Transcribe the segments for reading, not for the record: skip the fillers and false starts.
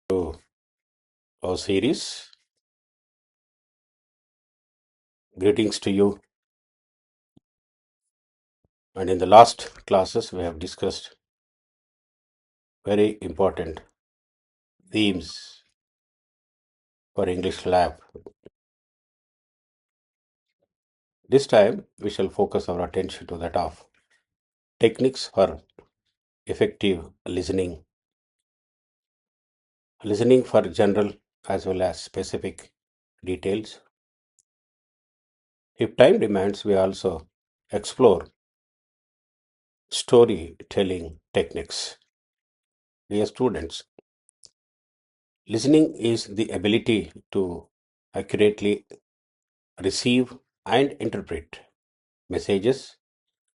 To our series. Greetings to you. And in the last classes, we have discussed very important themes for English lab. This time, we shall focus our attention to that of techniques for effective listening, listening for general as well as specific details. If time demands, we also explore storytelling techniques. Dear students, listening is the ability to accurately receive and interpret messages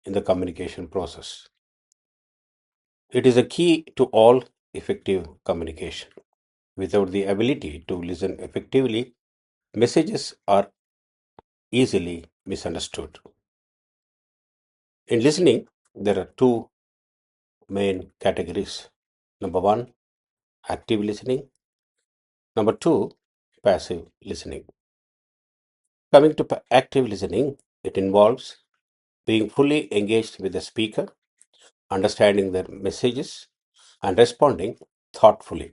in the communication process. It is a key to all effective communication. Without the ability to listen effectively, messages are easily misunderstood. In listening, there are two main categories. Number one, active listening. Number two, passive listening. Coming to active listening, it involves being fully engaged with the speaker, understanding their messages, and responding thoughtfully.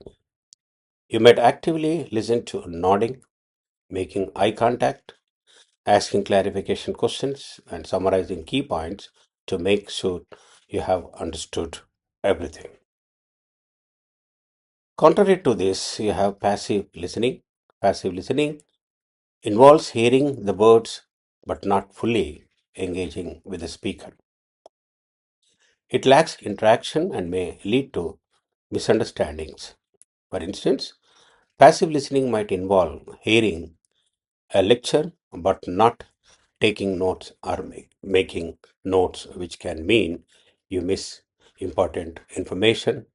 You might actively listen to nodding, making eye contact, asking clarification questions, and summarizing key points to make sure you have understood everything. Contrary to this, you have passive listening. Passive listening involves hearing the words but not fully engaging with the speaker. It lacks interaction and may lead to misunderstandings. For instance, passive listening might involve hearing a lecture but not taking notes or making notes, which can mean you miss important information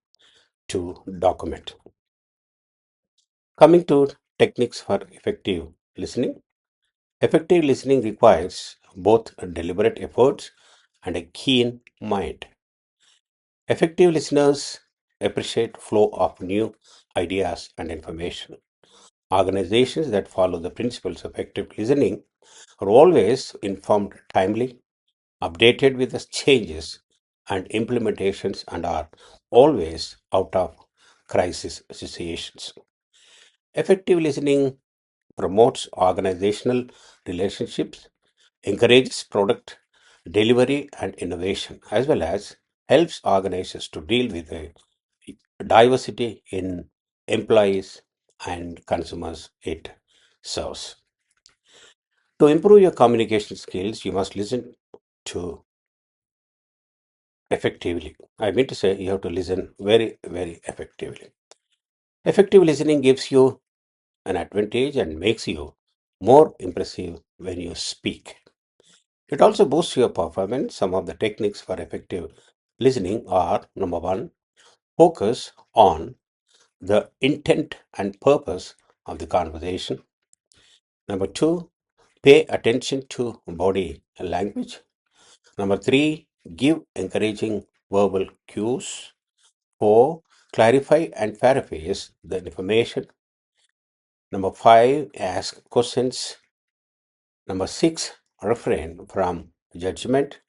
to document. Coming to techniques for effective listening requires both a deliberate efforts and a keen mind. Effective listeners appreciate flow of new ideas and information. Organizations that follow the principles of effective listening are always informed timely, updated with the changes and implementations, and are always out of crisis situations. Effective listening promotes organizational relationships, encourages product delivery and innovation, as well as helps organizations to deal with the diversity in employees and consumers it serves. To improve your communication skills, you must listen to effectively. I mean to say, you have to listen very, very effectively. Effective listening gives you an advantage and makes you more impressive when you speak. It also boosts your performance. Some of the techniques for effective listening are: number one, focus on the intent and purpose of the conversation. Number two, pay attention to body language. Number three, give encouraging verbal cues. Four, clarify and paraphrase the information. Number five, ask questions. Number six, refrain from judgment.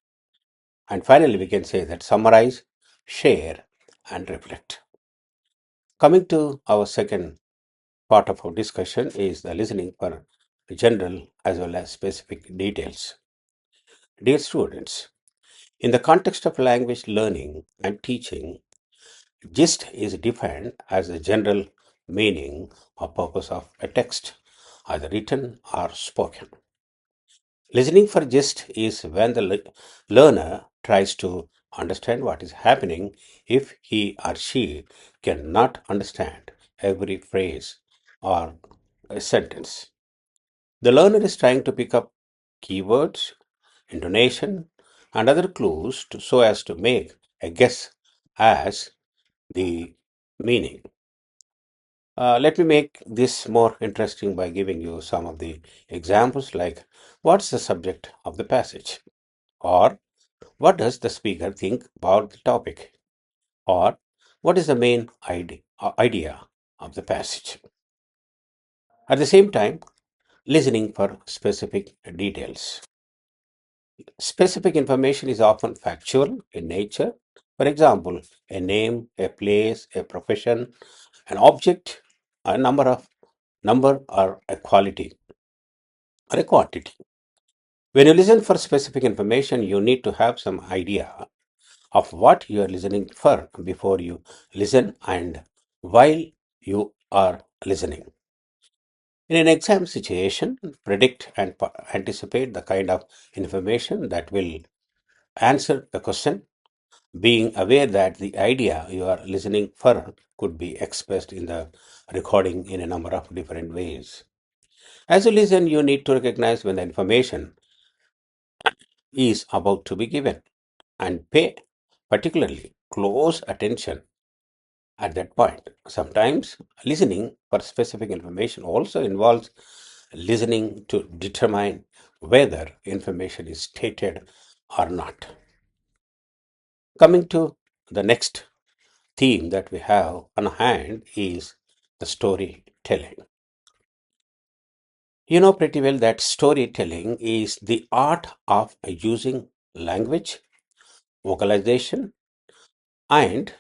And finally, we can say that summarize, share, and reflect. Coming to our second part of our discussion is the listening for general as well as specific details. Dear students, in the context of language learning and teaching, gist is defined as the general meaning or purpose of a text, either written or spoken. Listening for gist is when the learner tries to understand what is happening if he or she cannot understand every phrase or a sentence. The learner is trying to pick up keywords, intonation, and other clues so as to make a guess as the meaning. Let me make this more interesting by giving you some of the examples, like what's the subject of the passage, or what does the speaker think about the topic, or what is the main idea, of the passage. At the same time, listening for specific details. Specific information is often factual in nature. For example, a name, a place, a profession, an object, a number or a quality or a quantity. When you listen for specific information, you need to have some idea of what you are listening for before you listen and while you are listening. In an exam situation, predict and anticipate the kind of information that will answer the question, being aware that the idea you are listening for could be expressed in the recording in a number of different ways. As you listen, you need to recognize when the information is about to be given and pay particularly close attention at that point. Sometimes listening for specific information also involves listening to determine whether information is stated or not. Coming to the next theme that we have on hand is the storytelling. You know pretty well that storytelling is the art of using language, vocalization, and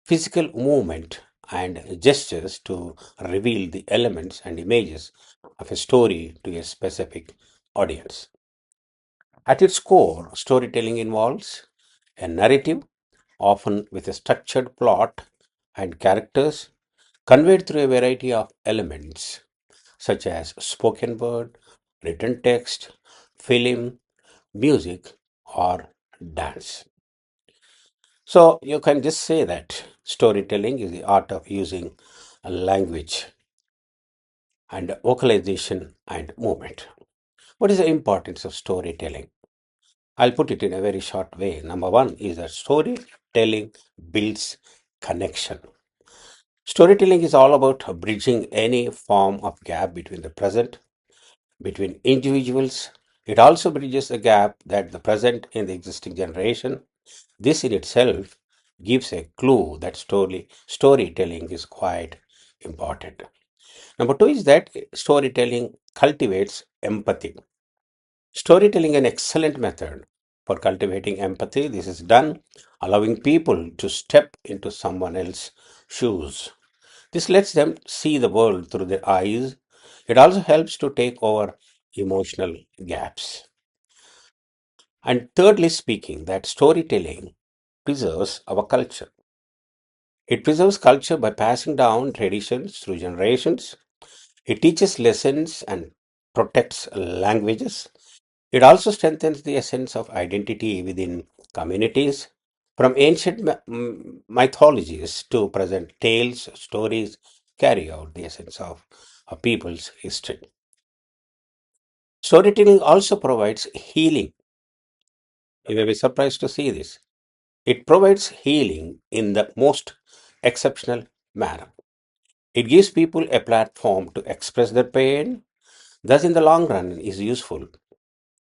physical movement and gestures to reveal the elements and images of a story to a specific audience. At its core, storytelling involves a narrative, often with a structured plot and characters, conveyed through a variety of elements such as spoken word, written text, film, music, or dance. So you can just say that storytelling is the art of using a language and vocalization and movement. What is the importance of storytelling? I'll put it in a very short way. Number one is that storytelling builds connection. Storytelling is all about bridging any form of gap between the present, between individuals. It also bridges a gap that the present in the existing generation. This in itself gives a clue that storytelling is quite important. Number two is that storytelling cultivates empathy. Storytelling is an excellent method for cultivating empathy. This is done allowing people to step into someone else's shoes. This lets them see the world through their eyes. It also helps to take over emotional gaps. And thirdly, speaking, that storytelling preserves our culture. It preserves culture by passing down traditions through generations. It teaches lessons and protects languages. It also strengthens the essence of identity within communities. From ancient mythologies to present tales, stories carry out the essence of a people's history. Storytelling also provides healing. You may be surprised to see this. It provides healing in the most exceptional manner. It gives people a platform to express their pain, thus, in the long run, is useful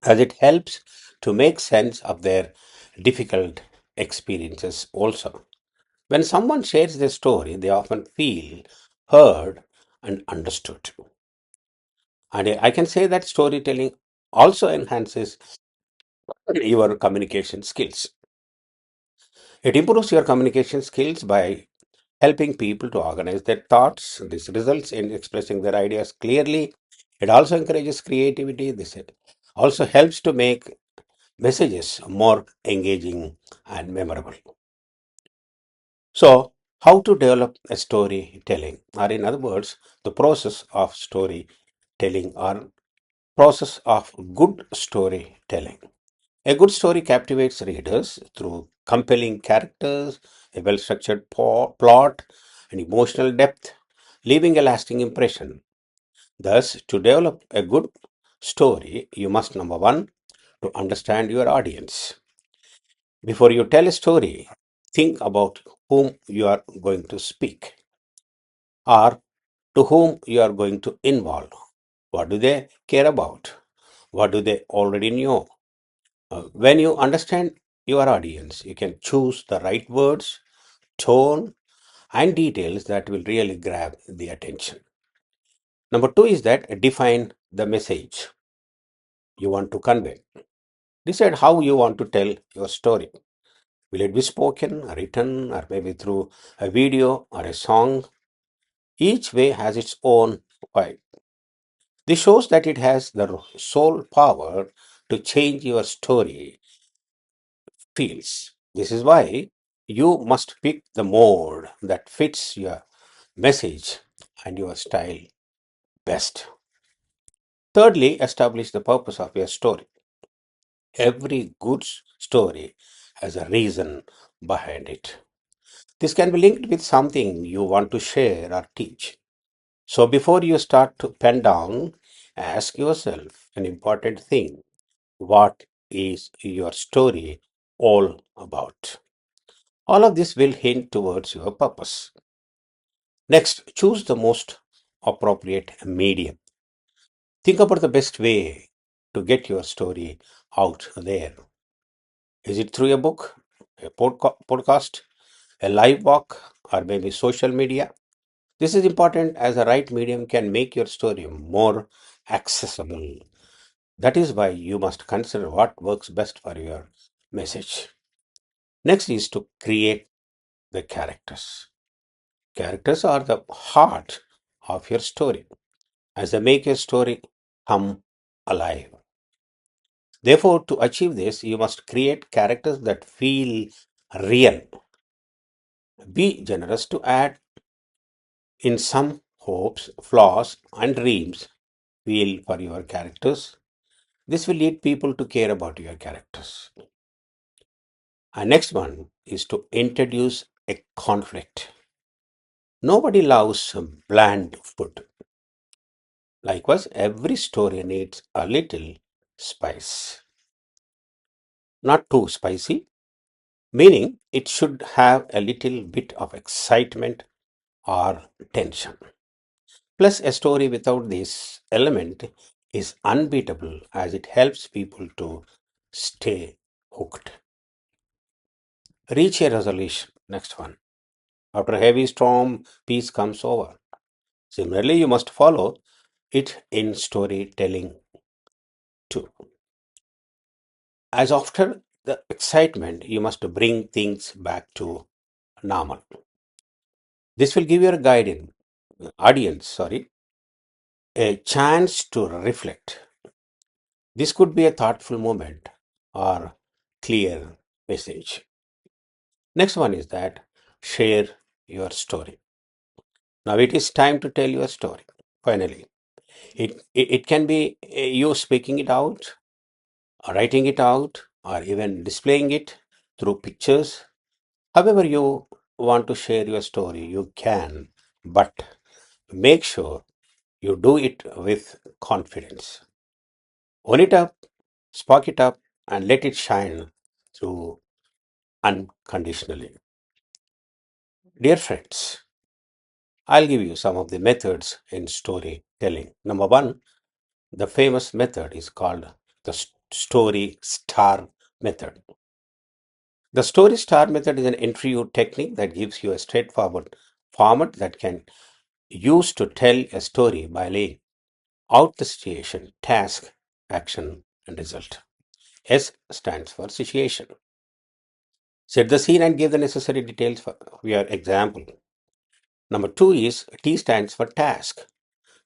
as it helps to make sense of their difficult experiences also. When someone shares their story, they often feel heard and understood. And I can say that storytelling also enhances your communication skills. It improves your communication skills by helping people to organize their thoughts. This results in expressing their ideas clearly. It also encourages creativity. This also helps to make messages more engaging and memorable. So, how to develop a storytelling, or in other words, the process of storytelling or process of good storytelling. A good story captivates readers through compelling characters, a well structured plot, and emotional depth, leaving a lasting impression. Thus, to develop a good story, you must number one, to understand your audience. Before you tell a story, think about whom you are going to speak or to whom you are going to involve. What do they care about? What do they already know? When you understand your audience, you can choose the right words, tone, and details that will really grab the attention. Number two is that define the message you want to convey. Decide how you want to tell your story. Will it be spoken, written, or maybe through a video or a song? Each way has its own vibe. This shows that it has the sole power to change your story feels. This is why you must pick the mode that fits your message and your style best. Thirdly, establish the purpose of your story. Every good story has a reason behind it. This can be linked with something you want to share or teach. So before you start to pen down, ask yourself an important thing. What is your story all about? All of this will hint towards your purpose. Next, choose the most appropriate medium. Think about the best way to get your story out there. Is it through a book, a podcast, a live walk, or maybe social media? This is important as the right medium can make your story more accessible. That is why you must consider what works best for your message. Next is to create the characters. Characters are the heart of your story as they make your story come alive. Therefore, to achieve this, you must create characters that feel real. Be generous to add in some hopes, flaws, and dreams feel for your characters. This will lead people to care about your characters. Our next one is to introduce a conflict. Nobody loves bland food. Likewise, every story needs a little spice. Not too spicy, meaning it should have a little bit of excitement or tension. Plus, a story without this element is unbeatable as it helps people to stay hooked. Reach a resolution. Next one. After a heavy storm, peace comes over. Similarly, you must follow it in storytelling too. As after the excitement, you must bring things back to normal. This will give your audience, a chance to reflect. This could be a thoughtful moment or clear message. Next one is that share your story. Now it is time to tell your story. Finally, it can be you speaking it out, or writing it out, or even displaying it through pictures. However, you want to share your story, you can, but make sure you do it with confidence. Own it up, spark it up, and let it shine through unconditionally. Dear friends, I'll give you some of the methods in storytelling. Number one, the famous method is called the story star method. The story star method is an interview technique that gives you a straightforward format that can use to tell a story by laying out the situation, task, action, and result. S stands for situation. Set the scene and give the necessary details for your example. Number two is T stands for task.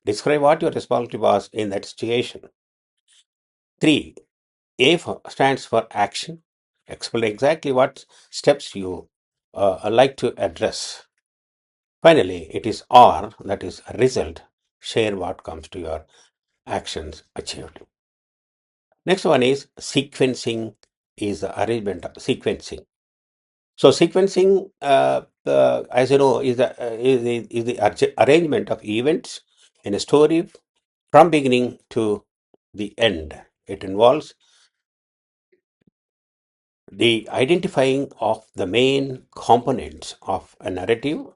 Describe what your responsibility was in that situation. Three, stands for action. Explain exactly what steps you like to address. Finally, it is R, that is result. Share what comes to your actions achieved. Next one is sequencing, is the arrangement of sequencing. So sequencing, as you know, is the arrangement of events in a story from beginning to the end. It involves the identifying of the main components of a narrative,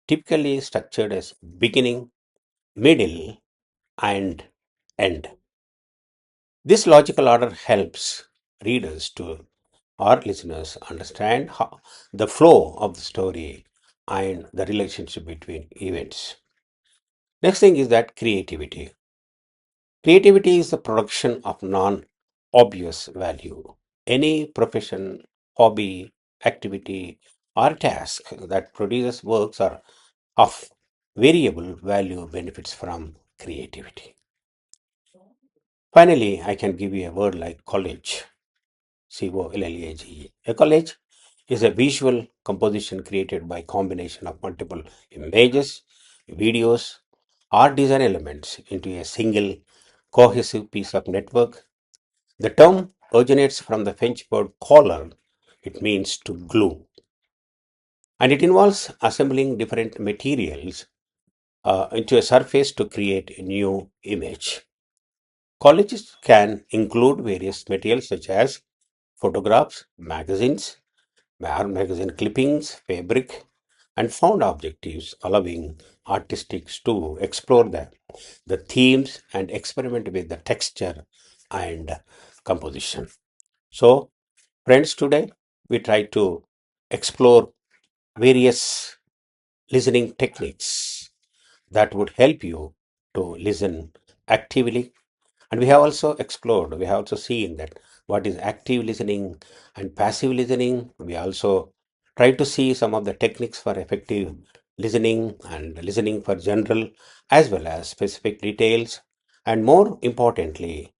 typically structured as beginning, middle, and end. This logical order helps readers to or listeners understand how the flow of the story and the relationship between events. Next thing is that creativity. Creativity is the production of non obvious value. Any profession, hobby, activity, or task that produces works are of variable value benefits from creativity. Finally, I can give you a word like college, collage. A college is a visual composition created by combination of multiple images, videos, or design elements into a single cohesive piece of network. The term originates from the French word collar. It means to glue, and it involves assembling different materials into a surface to create a new image. Colleges can include various materials such as photographs, magazines, magazine clippings, fabric, and found objectives, allowing artists to explore the themes and experiment with the texture and composition. So, friends, today we try to explore various listening techniques that would help you to listen actively. And we have also explored, we have also seen that what is active listening and passive listening. We also try to see some of the techniques for effective listening and listening for general as well as specific details. And more importantly,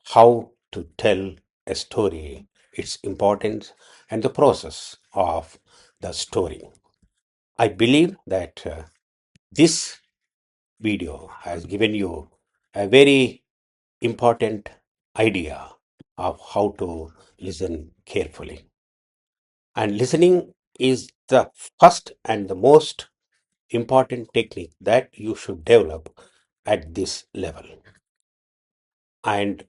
how to tell a story, its importance, and the process of the story. I believe that this video has given you a very important idea of how to listen carefully. And listening is the first and the most important technique that you should develop at this level. And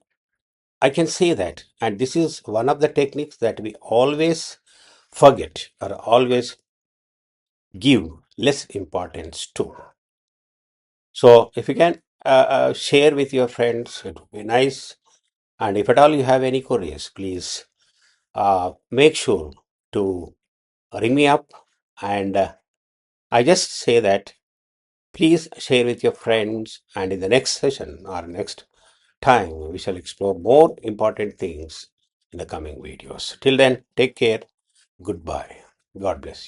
I can say that, and this is one of the techniques that we always forget or always give less importance to. So, if you can share with your friends, it would be nice. And if at all you have any queries, please make sure to ring me up. And I just say that please share with your friends. And in the next session or next time, we shall explore more important things in the coming videos. Till then, take care. Goodbye. God bless you.